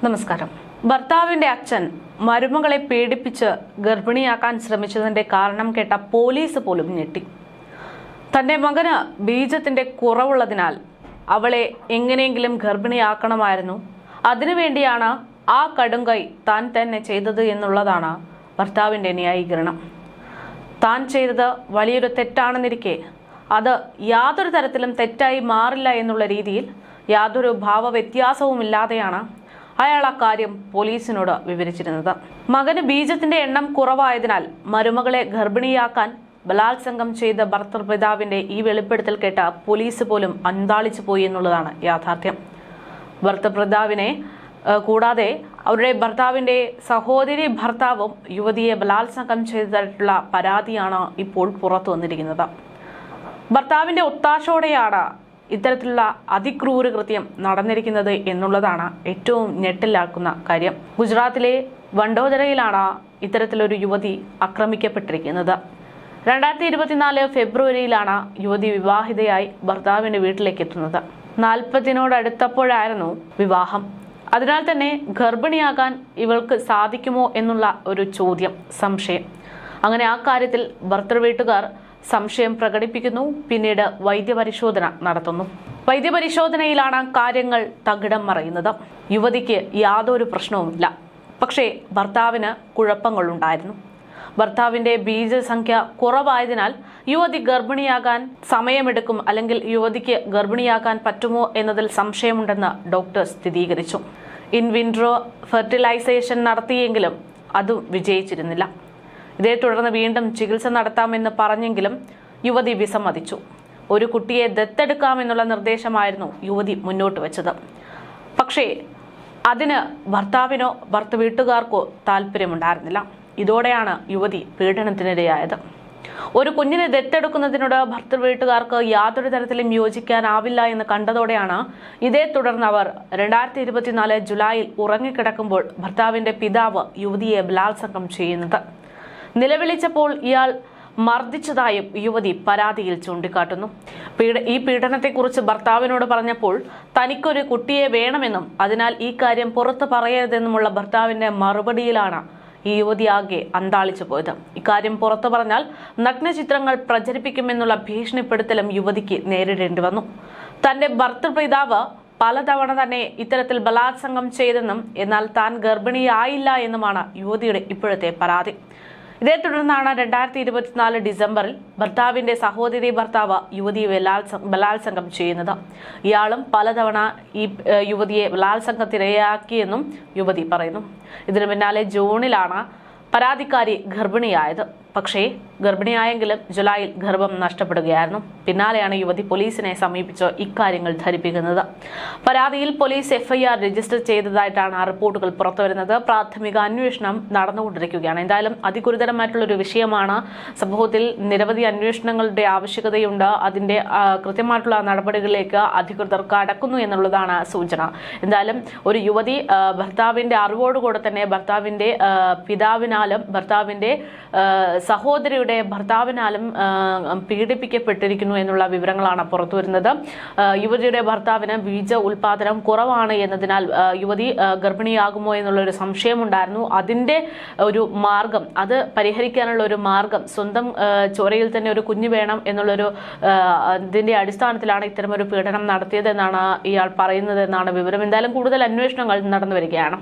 നമസ്കാരം. ഭർത്താവിന്റെ അച്ഛൻ മരുമകളെ പീഡിപ്പിച്ച് ഗർഭിണിയാക്കാൻ ശ്രമിച്ചതിന്റെ കാരണം കേട്ട പോലീസ് പോലും ഞെട്ടി. തന്റെ മകന് ബീജത്തിന്റെ കുറവുള്ളതിനാൽ അവളെ എങ്ങനെയെങ്കിലും ഗർഭിണിയാക്കണമായിരുന്നു, അതിനുവേണ്ടിയാണ് ആ കടുങ്കൈ താൻ തന്നെ ചെയ്തത് എന്നുള്ളതാണ് ഭർത്താവിന്റെ ന്യായീകരണം. താൻ ചെയ്തത് വലിയൊരു തെറ്റാണെന്നിരിക്കെ അത് യാതൊരു തരത്തിലും തെറ്റായി മാറില്ല എന്നുള്ള രീതിയിൽ യാതൊരു ഭാവവ്യത്യാസവുമില്ലാതെയാണ് അയാൾ ആ കാര്യം പോലീസിനോട് വിവരിച്ചിരുന്നത്. മകന് ബീജത്തിന്റെ എണ്ണം കുറവായതിനാൽ മരുമകളെ ഗർഭിണിയാക്കാൻ ബലാത്സംഗം ചെയ്ത ഭർത്തൃപിതാവിന്റെ ഈ വെളിപ്പെടുത്തൽ കേട്ട പോലീസ് പോലും അന്താളിച്ചു പോയി എന്നുള്ളതാണ് യാഥാർത്ഥ്യം. ഭർത്തൃപിതാവിനെ കൂടാതെ അവരുടെ ഭർത്താവിന്റെ സഹോദരി ഭർത്താവും യുവതിയെ ബലാത്സംഗം ചെയ്തതായിട്ടുള്ള പരാതിയാണ് ഇപ്പോൾ പുറത്തു വന്നിരിക്കുന്നത്. ഭർത്താവിന്റെ ഒത്താശയോടെയാണ് ഇത്തരത്തിലുള്ള അതിക്രൂര കൃത്യം നടന്നിരിക്കുന്നത് എന്നുള്ളതാണ് ഏറ്റവും ഞെട്ടിലാക്കുന്ന കാര്യം. ഗുജറാത്തിലെ വഡോദരയിലാണ് ഇത്തരത്തിലൊരു യുവതി ആക്രമിക്കപ്പെട്ടിരിക്കുന്നത്. 2024 ഫെബ്രുവരിയിലാണ് യുവതി വിവാഹിതയായി ഭർത്താവിന്റെ വീട്ടിലേക്ക് എത്തുന്നത്. 40-നോടടുത്തപ്പോഴായിരുന്നു വിവാഹം. അതിനാൽ തന്നെ ഗർഭിണിയാകാൻ ഇവൾക്ക് സാധിക്കുമോ എന്നുള്ള ഒരു ചോദ്യം, സംശയം. അങ്ങനെ ആ കാര്യത്തിൽ ഭർത്തൃവീട്ടുകാർ സംശയം പ്രകടിപ്പിക്കുന്നു. പിന്നീട് വൈദ്യപരിശോധന നടത്തുന്നു. വൈദ്യപരിശോധനയിലാണ് കാര്യങ്ങൾ തകിടം മറിയുന്നത്. യുവതിക്ക് യാതൊരു പ്രശ്നവുമില്ല, പക്ഷേ ഭർത്താവിന് കുഴപ്പങ്ങളുണ്ടായിരുന്നു. ഭർത്താവിന്റെ ബീജസംഖ്യ കുറവായതിനാൽ യുവതി ഗർഭിണിയാകാൻ സമയമെടുക്കും, അല്ലെങ്കിൽ യുവതിക്ക് ഗർഭിണിയാകാൻ പറ്റുമോ എന്നതിൽ സംശയമുണ്ടെന്ന് ഡോക്ടർ സ്ഥിരീകരിച്ചു. ഇൻവിട്രോ ഫെർട്ടിലൈസേഷൻ നടത്തിയെങ്കിലും അതും വിജയിച്ചിരുന്നില്ല. ഇതേ തുടർന്ന് വീണ്ടും ചികിത്സ നടത്താമെന്ന് പറഞ്ഞെങ്കിലും യുവതി വിസമ്മതിച്ചു. ഒരു കുട്ടിയെ ദത്തെടുക്കാമെന്നുള്ള നിർദ്ദേശമായിരുന്നു യുവതി മുന്നോട്ട് വെച്ചത്. പക്ഷേ അതിന് ഭർത്താവിനോ വീട്ടുകാർക്കോ താല്പര്യമുണ്ടായിരുന്നില്ല. ഇതോടെയാണ് യുവതി പീഡനത്തിനിരയായത്. ഒരു കുഞ്ഞിനെ ദത്തെടുക്കുന്നതിനോട് വീട്ടുകാർക്ക് യാതൊരു തരത്തിലും യോജിക്കാനാവില്ല എന്ന് കണ്ടതോടെയാണ് ഇതേ തുടർന്ന് അവർ 2024 ജൂലൈയിൽ ഉറങ്ങിക്കിടക്കുമ്പോൾ ഭർത്താവിന്റെ പിതാവ് യുവതിയെ ബലാത്സംഗം ചെയ്യുന്നത്. നിലവിളിച്ചപ്പോൾ ഇയാൾ മർദ്ദിച്ചതായും യുവതി പരാതിയിൽ ചൂണ്ടിക്കാട്ടുന്നു. ഈ പീഡനത്തെക്കുറിച്ച് ഭർത്താവിനോട് പറഞ്ഞപ്പോൾ തനിക്കൊരു കുട്ടിയെ വേണമെന്നും അതിനാൽ ഈ കാര്യം പുറത്തു പറയരുതെന്നുമുള്ള ഭർത്താവിന്റെ മറുപടിയിലാണ് ഈ യുവതി ആകെ അന്താളിച്ചു പോയത്. ഇക്കാര്യം പുറത്തു പറഞ്ഞാൽ നഗ്നചിത്രങ്ങൾ പ്രചരിപ്പിക്കുമെന്നുള്ള ഭീഷണിപ്പെടുത്തലും യുവതിക്ക് നേരിടേണ്ടി വന്നു. തന്റെ ഭർത്തൃപിതാവ് പലതവണ തന്നെ ഇത്തരത്തിൽ ബലാത്സംഗം ചെയ്തെന്നും എന്നാൽ താൻ ഗർഭിണിയായില്ല എന്നുമാണ് യുവതിയുടെ ഇപ്പോഴത്തെ പരാതി. ഇതേ തുടർന്നാണ് 2024 ഡിസംബറിൽ ഭർത്താവിന്റെ സഹോദരി ഭർത്താവ് യുവതിയെ ബലാത്സംഗം ചെയ്യുന്നത്. ഇയാളും പലതവണ ഈ യുവതിയെ ബലാത്സംഗത്തിനിരയാക്കിയെന്നും യുവതി പറയുന്നു. ഇതിനു പിന്നാലെ ജൂണിലാണ് പരാതിക്കാരി ഗർഭിണിയായത്. പക്ഷേ ഗർഭിണിയായെങ്കിലും ജൂലൈയിൽ ഗർഭം നഷ്ടപ്പെടുകയായിരുന്നു. പിന്നാലെയാണ് യുവതി പോലീസിനെ സമീപിച്ച് ഇക്കാര്യങ്ങൾ ധരിപ്പിക്കുന്നത്. പരാതിയിൽ പോലീസ് FIR രജിസ്റ്റർ ചെയ്തതായിട്ടാണ് റിപ്പോർട്ടുകൾ പുറത്തുവരുന്നത്. പ്രാഥമിക അന്വേഷണം നടന്നുകൊണ്ടിരിക്കുകയാണ്. എന്തായാലും അതിഗുരുതരമായിട്ടുള്ളൊരു വിഷയമാണ്. സമൂഹത്തിൽ നിരവധി അന്വേഷണങ്ങളുടെ ആവശ്യകതയുണ്ട്. അതിന്റെ കൃത്യമായിട്ടുള്ള നടപടികളിലേക്ക് അധികൃതർ കടക്കുന്നു എന്നുള്ളതാണ് സൂചന. എന്തായാലും ഒരു യുവതി ഭർത്താവിന്റെ അറിവോടുകൂടെ തന്നെ ഭർത്താവിന്റെ പിതാവിനാലും ഭർത്താവിന്റെ സഹോദരിയുടെ ഭർത്താവിനാലും പീഡിപ്പിക്കപ്പെട്ടിരിക്കുന്നു എന്നുള്ള വിവരങ്ങളാണ് പുറത്തുവരുന്നത്. യുവതിയുടെ ഭർത്താവിന് ബീജ ഉൽപാദനം കുറവാണ് എന്നതിനാൽ യുവതി ഗർഭിണിയാകുമോ എന്നുള്ളൊരു സംശയമുണ്ടായിരുന്നു. അതിന്റെ ഒരു മാർഗം, അത് പരിഹരിക്കാനുള്ള ഒരു മാർഗം, സ്വന്തം ചോരയിൽ തന്നെ ഒരു കുഞ്ഞ് വേണം എന്നുള്ളൊരു ഇതിന്റെ അടിസ്ഥാനത്തിലാണ് ഇത്തരമൊരു പീഡനം നടത്തിയതെന്നാണ് ഇയാൾ പറയുന്നത് എന്നാണ് വിവരം. എന്തായാലും കൂടുതൽ അന്വേഷണങ്ങൾ നടന്നു വരികയാണ്.